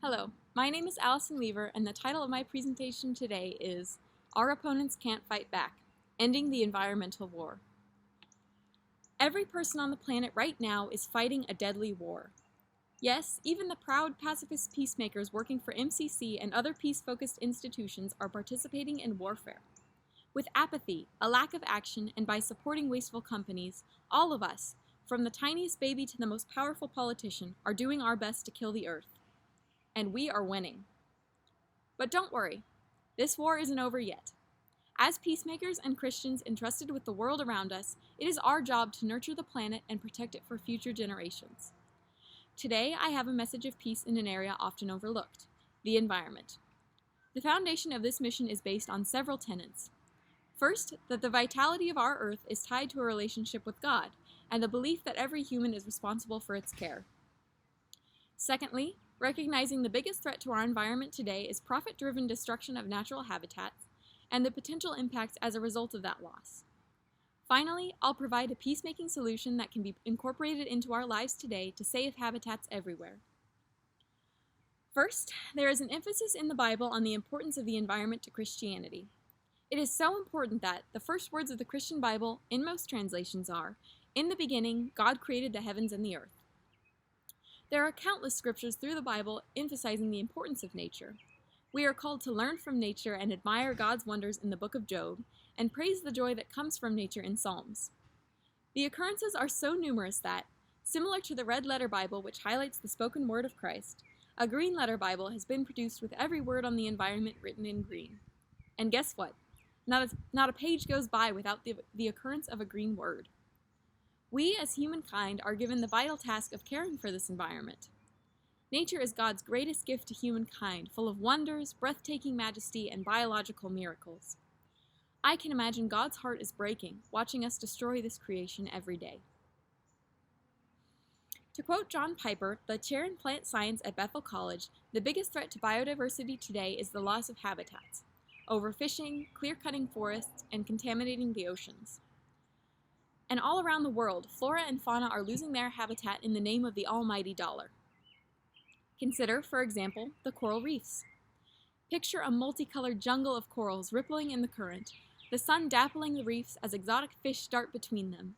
Hello, my name is Allison Lever, and the title of my presentation today is Our Opponents Can't Fight Back, Ending the Environmental War. Every person on the planet right now is fighting a deadly war. Yes, even the proud pacifist peacemakers working for MCC and other peace-focused institutions are participating in warfare. With apathy, a lack of action, and by supporting wasteful companies, all of us, from the tiniest baby to the most powerful politician, are doing our best to kill the earth. And we are winning. But don't worry, this war isn't over yet. As peacemakers and Christians entrusted with the world around us, it is our job to nurture the planet and protect it for future generations. Today, I have a message of peace in an area often overlooked, the environment. The foundation of this mission is based on several tenets. First, that the vitality of our earth is tied to a relationship with God, and the belief that every human is responsible for its care. Secondly, recognizing the biggest threat to our environment today is profit-driven destruction of natural habitats and the potential impacts as a result of that loss. Finally, I'll provide a peacemaking solution that can be incorporated into our lives today to save habitats everywhere. First, there is an emphasis in the Bible on the importance of the environment to Christianity. It is so important that the first words of the Christian Bible, in most translations, are, "In the beginning, God created the heavens and the earth." There are countless scriptures through the Bible emphasizing the importance of nature. We are called to learn from nature and admire God's wonders in the book of Job, and praise the joy that comes from nature in Psalms. The occurrences are so numerous that, similar to the red letter Bible which highlights the spoken word of Christ, a green letter Bible has been produced with every word on the environment written in green. And guess what? Not a page goes by without the occurrence of a green word. We, as humankind, are given the vital task of caring for this environment. Nature is God's greatest gift to humankind, full of wonders, breathtaking majesty, and biological miracles. I can imagine God's heart is breaking, watching us destroy this creation every day. To quote John Piper, the chair in plant science at Bethel College, the biggest threat to biodiversity today is the loss of habitats, overfishing, clear-cutting forests, and contaminating the oceans. And all around the world, flora and fauna are losing their habitat in the name of the almighty dollar. Consider, for example, the coral reefs. Picture a multicolored jungle of corals rippling in the current, the sun dappling the reefs as exotic fish dart between them.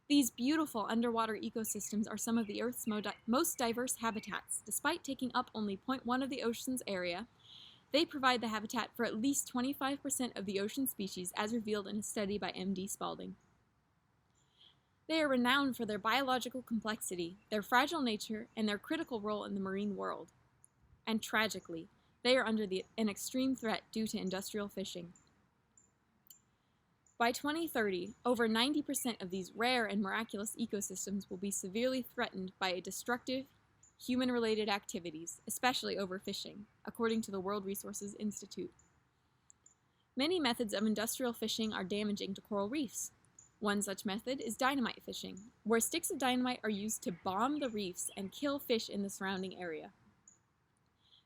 These beautiful underwater ecosystems are some of the Earth's most diverse habitats. Despite taking up only 0.1 of the ocean's area, they provide the habitat for at least 25% of the ocean species, as revealed in a study by M.D. Spalding. They are renowned for their biological complexity, their fragile nature, and their critical role in the marine world. And tragically, they are under an extreme threat due to industrial fishing. By 2030, over 90% of these rare and miraculous ecosystems will be severely threatened by destructive, human-related activities, especially overfishing, according to the World Resources Institute. Many methods of industrial fishing are damaging to coral reefs. One such method is dynamite fishing, where sticks of dynamite are used to bomb the reefs and kill fish in the surrounding area.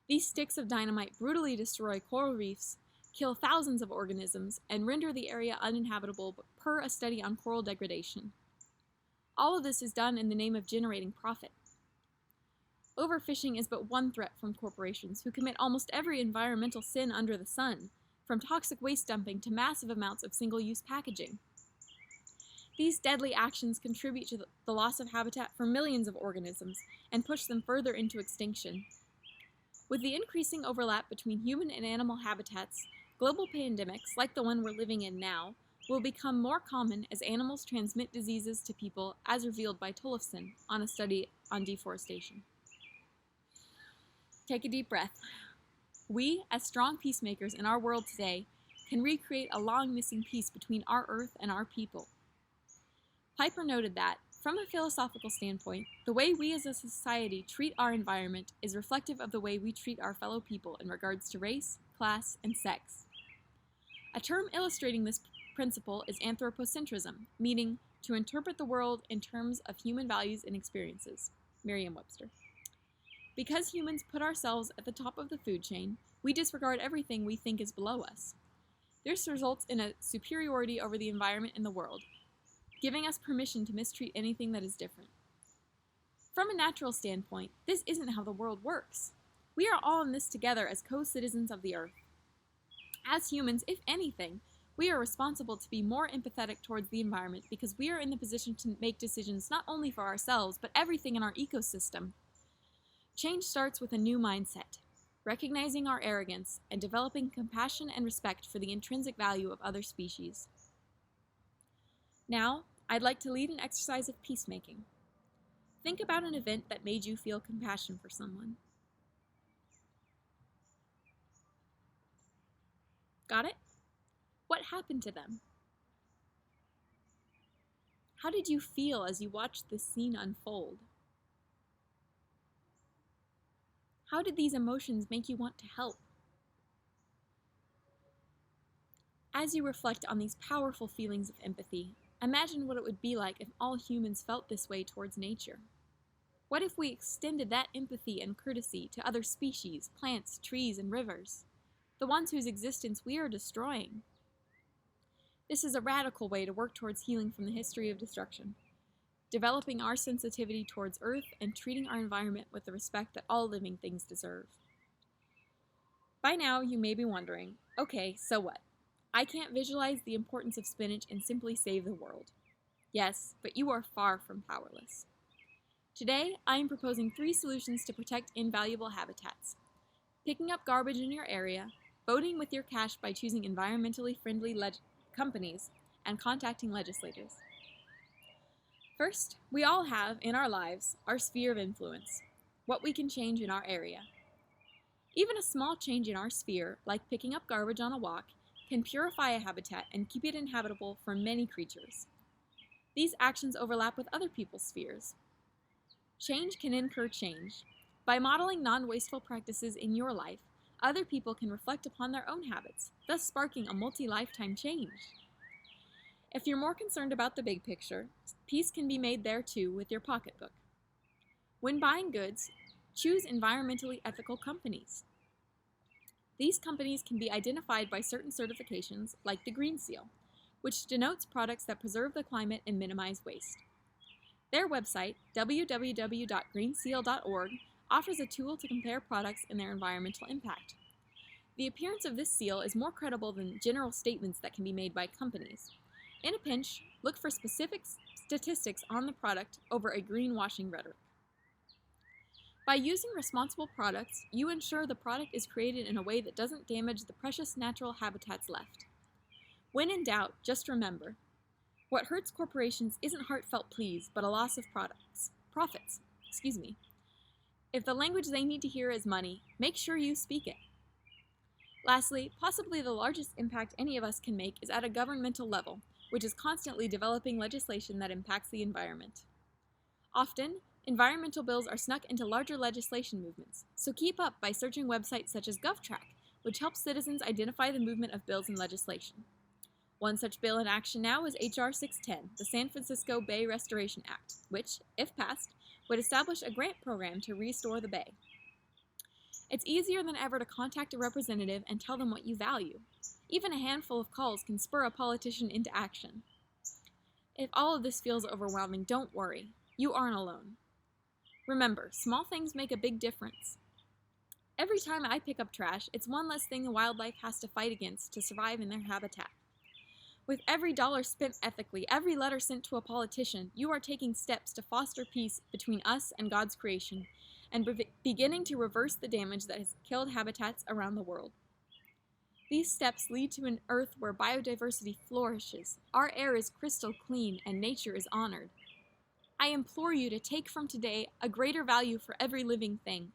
These sticks of dynamite brutally destroy coral reefs, kill thousands of organisms, and render the area uninhabitable per a study on coral degradation. All of this is done in the name of generating profit. Overfishing is but one threat from corporations who commit almost every environmental sin under the sun, from toxic waste dumping to massive amounts of single-use packaging. These deadly actions contribute to the loss of habitat for millions of organisms and push them further into extinction. With the increasing overlap between human and animal habitats, global pandemics, like the one we're living in now, will become more common as animals transmit diseases to people, as revealed by Tollefson on a study on deforestation. Take a deep breath. We, as strong peacemakers in our world today, can recreate a long-missing peace between our earth and our people. Piper noted that, from a philosophical standpoint, the way we as a society treat our environment is reflective of the way we treat our fellow people in regards to race, class, and sex. A term illustrating this principle is anthropocentrism, meaning to interpret the world in terms of human values and experiences. Merriam-Webster. Because humans put ourselves at the top of the food chain, we disregard everything we think is below us. This results in a superiority over the environment and the world, giving us permission to mistreat anything that is different. From a natural standpoint, this isn't how the world works. We are all in this together as co-citizens of the earth. As humans, if anything, we are responsible to be more empathetic towards the environment because we are in the position to make decisions not only for ourselves, but everything in our ecosystem. Change starts with a new mindset, recognizing our arrogance and developing compassion and respect for the intrinsic value of other species. Now, I'd like to lead an exercise of peacemaking. Think about an event that made you feel compassion for someone. Got it? What happened to them? How did you feel as you watched this scene unfold? How did these emotions make you want to help? As you reflect on these powerful feelings of empathy, imagine what it would be like if all humans felt this way towards nature. What if we extended that empathy and courtesy to other species, plants, trees, and rivers, the ones whose existence we are destroying? This is a radical way to work towards healing from the history of destruction, developing our sensitivity towards Earth and treating our environment with the respect that all living things deserve. By now, you may be wondering, okay, so what? I can't visualize the importance of spinach and simply save the world. Yes, but you are far from powerless. Today, I am proposing 3 solutions to protect invaluable habitats: picking up garbage in your area, voting with your cash by choosing environmentally friendly companies, and contacting legislators. First, we all have, in our lives, our sphere of influence, what we can change in our area. Even a small change in our sphere, like picking up garbage on a walk, can purify a habitat and keep it inhabitable for many creatures. These actions overlap with other people's spheres. Change can incur change. By modeling non-wasteful practices in your life, other people can reflect upon their own habits, thus sparking a multi-lifetime change. If you're more concerned about the big picture, peace can be made there too with your pocketbook. When buying goods, choose environmentally ethical companies. These companies can be identified by certain certifications, like the Green Seal, which denotes products that preserve the climate and minimize waste. Their website, www.greenseal.org, offers a tool to compare products and their environmental impact. The appearance of this seal is more credible than general statements that can be made by companies. In a pinch, look for specific statistics on the product over a greenwashing rhetoric. By using responsible products, you ensure the product is created in a way that doesn't damage the precious natural habitats left. When in doubt, just remember, what hurts corporations isn't heartfelt pleas, but a loss of profits. If the language they need to hear is money, make sure you speak it. Lastly, possibly the largest impact any of us can make is at a governmental level, which is constantly developing legislation that impacts the environment. Often, environmental bills are snuck into larger legislation movements, so keep up by searching websites such as GovTrack, which helps citizens identify the movement of bills and legislation. One such bill in action now is H.R. 610, the San Francisco Bay Restoration Act, which, if passed, would establish a grant program to restore the bay. It's easier than ever to contact a representative and tell them what you value. Even a handful of calls can spur a politician into action. If all of this feels overwhelming, don't worry. You aren't alone. Remember, small things make a big difference. Every time I pick up trash, it's one less thing the wildlife has to fight against to survive in their habitat. With every dollar spent ethically, every letter sent to a politician, you are taking steps to foster peace between us and God's creation, and beginning to reverse the damage that has killed habitats around the world. These steps lead to an earth where biodiversity flourishes, our air is crystal clean, and nature is honored. I implore you to take from today a greater value for every living thing.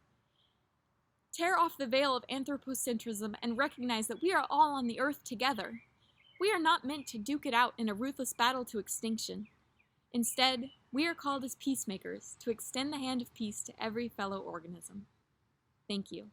Tear off the veil of anthropocentrism and recognize that we are all on the earth together. We are not meant to duke it out in a ruthless battle to extinction. Instead, we are called as peacemakers to extend the hand of peace to every fellow organism. Thank you.